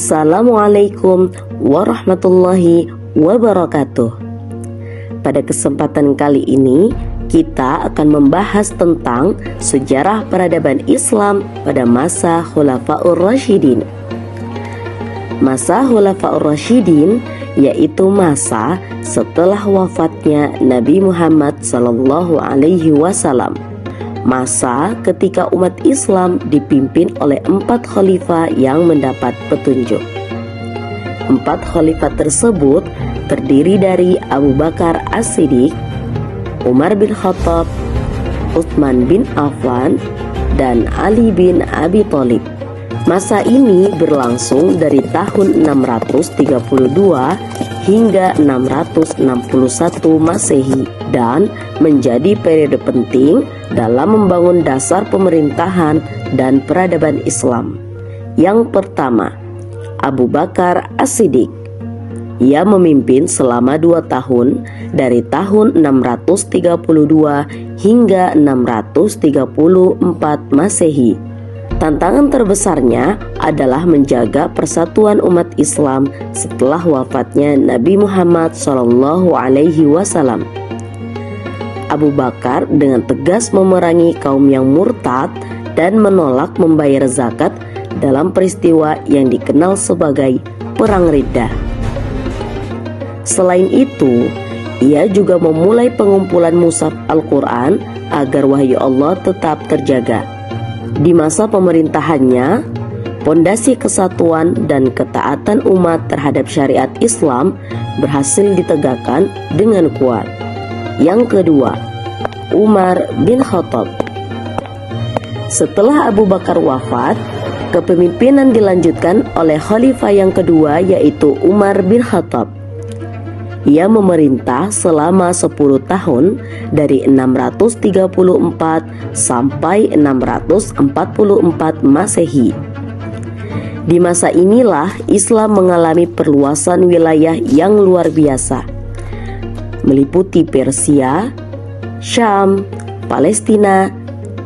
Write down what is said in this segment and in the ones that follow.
Assalamualaikum warahmatullahi wabarakatuh. Pada kesempatan kali ini kita akan membahas tentang sejarah peradaban Islam pada masa Khulafaur Rasyidin. Masa Khulafaur Rasyidin yaitu masa setelah wafatnya Nabi Muhammad SAW. Masa ketika umat Islam dipimpin oleh 4 khalifah yang mendapat petunjuk. 4 khalifah tersebut terdiri dari Abu Bakar As-Siddiq, Umar bin Khattab, Utsman bin Affan, dan Ali bin Abi Thalib. Masa ini berlangsung dari tahun 632 hingga 661 Masehi dan menjadi periode penting dalam membangun dasar pemerintahan dan peradaban Islam. Yang pertama, Abu Bakar As-Siddiq. Ia memimpin selama 2 tahun dari tahun 632 hingga 634 Masehi. Tantangan terbesarnya adalah menjaga persatuan umat Islam setelah wafatnya Nabi Muhammad SAW. Abu Bakar dengan tegas memerangi kaum yang murtad dan menolak membayar zakat dalam peristiwa yang dikenal sebagai Perang Riddah. Selain itu, ia juga memulai pengumpulan mushaf Al-Quran agar wahyu Allah tetap terjaga. Di masa pemerintahannya, pondasi kesatuan dan ketaatan umat terhadap syariat Islam berhasil ditegakkan dengan kuat. Yang kedua, Umar bin Khattab. Setelah Abu Bakar wafat, kepemimpinan dilanjutkan oleh khalifah yang kedua yaitu Umar bin Khattab. Ia memerintah selama 10 tahun dari 634 sampai 644 Masehi. Di masa inilah Islam mengalami perluasan wilayah yang luar biasa, meliputi Persia, Syam, Palestina,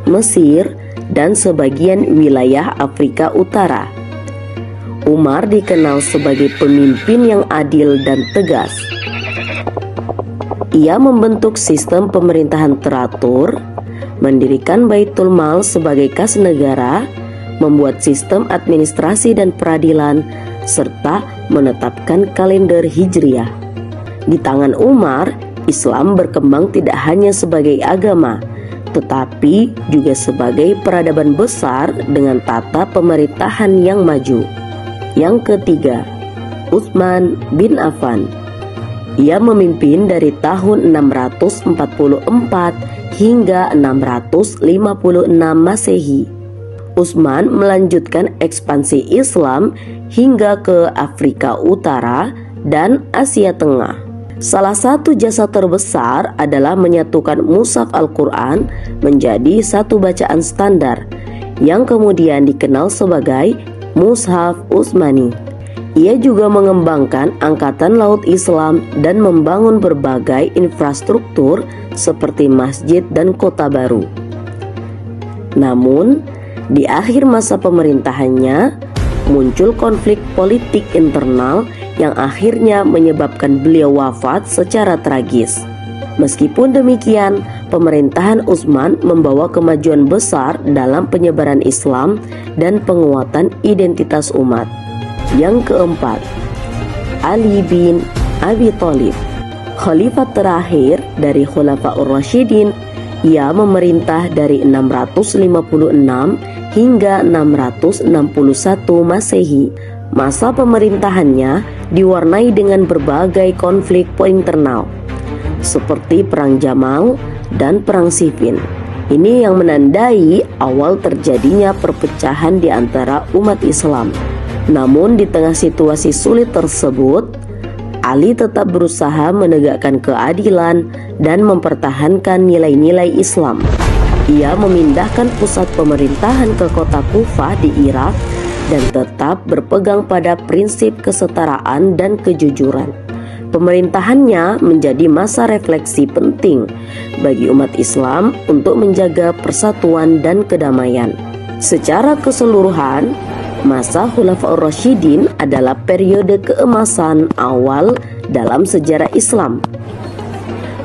Mesir, dan sebagian wilayah Afrika Utara. Umar dikenal sebagai pemimpin yang adil dan tegas. Ia membentuk sistem pemerintahan teratur, mendirikan Baitul Mal sebagai kas negara, membuat sistem administrasi dan peradilan, serta menetapkan kalender Hijriah. Di tangan Umar, Islam berkembang tidak hanya sebagai agama, tetapi juga sebagai peradaban besar dengan tata pemerintahan yang maju. Yang ketiga, Utsman bin Affan. Ia memimpin dari tahun 644 hingga 656 Masehi. Utsman melanjutkan ekspansi Islam hingga ke Afrika Utara dan Asia Tengah. Salah satu jasa terbesar adalah menyatukan mushaf Al-Quran menjadi satu bacaan standar yang kemudian dikenal sebagai Mushaf Utsmani. Ia juga mengembangkan Angkatan Laut Islam dan membangun berbagai infrastruktur seperti masjid dan kota baru. Namun, di akhir masa pemerintahannya, muncul konflik politik internal yang akhirnya menyebabkan beliau wafat secara tragis. Meskipun demikian, pemerintahan Utsman membawa kemajuan besar dalam penyebaran Islam dan penguatan identitas umat. Yang keempat, Ali bin Abi Thalib. Khalifah terakhir dari Khulafaur Rasyidin. Ia memerintah dari 656 hingga 661 Masehi. Masa pemerintahannya diwarnai dengan berbagai konflik internal seperti Perang Jamal dan Perang Siffin. Ini yang menandai awal terjadinya perpecahan di antara umat Islam. Namun di tengah situasi sulit tersebut, Ali tetap berusaha menegakkan keadilan dan mempertahankan nilai-nilai Islam. Ia memindahkan pusat pemerintahan ke kota Kufah di Irak dan tetap berpegang pada prinsip kesetaraan dan kejujuran. Pemerintahannya menjadi masa refleksi penting bagi umat Islam untuk menjaga persatuan dan kedamaian. Secara keseluruhan, Masa Khulafaur Rasyidin adalah periode keemasan awal dalam sejarah Islam.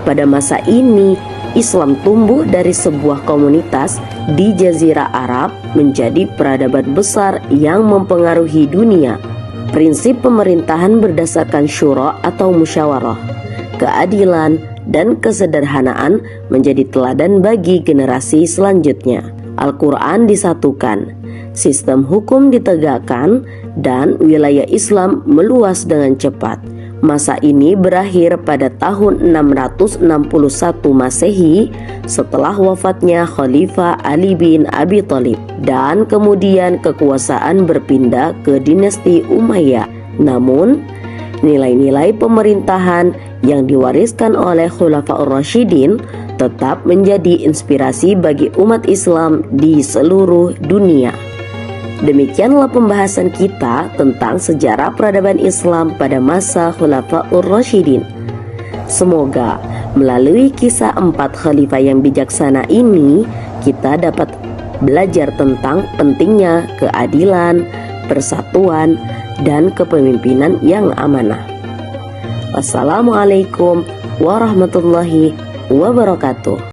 Pada masa ini, Islam tumbuh dari sebuah komunitas di Jazirah Arab menjadi peradaban besar yang mempengaruhi dunia. Prinsip pemerintahan berdasarkan syura atau musyawarah, keadilan, dan kesederhanaan menjadi teladan bagi generasi selanjutnya. Al-Quran disatukan, sistem hukum ditegakkan, dan wilayah Islam meluas dengan cepat. Masa ini berakhir pada tahun 661 Masehi setelah wafatnya Khalifah Ali bin Abi Thalib, dan kemudian kekuasaan berpindah ke dinasti Umayyah. Namun, nilai-nilai pemerintahan yang diwariskan oleh Khulafaur Rasyidin tetap menjadi inspirasi bagi umat Islam di seluruh dunia. Demikianlah pembahasan kita tentang sejarah peradaban Islam pada masa Khulafaur Rasyidin. Semoga melalui kisah 4 khalifah yang bijaksana ini, kita dapat belajar tentang pentingnya keadilan, persatuan, dan kepemimpinan yang amanah. Wassalamualaikum warahmatullahi wabarakatuh.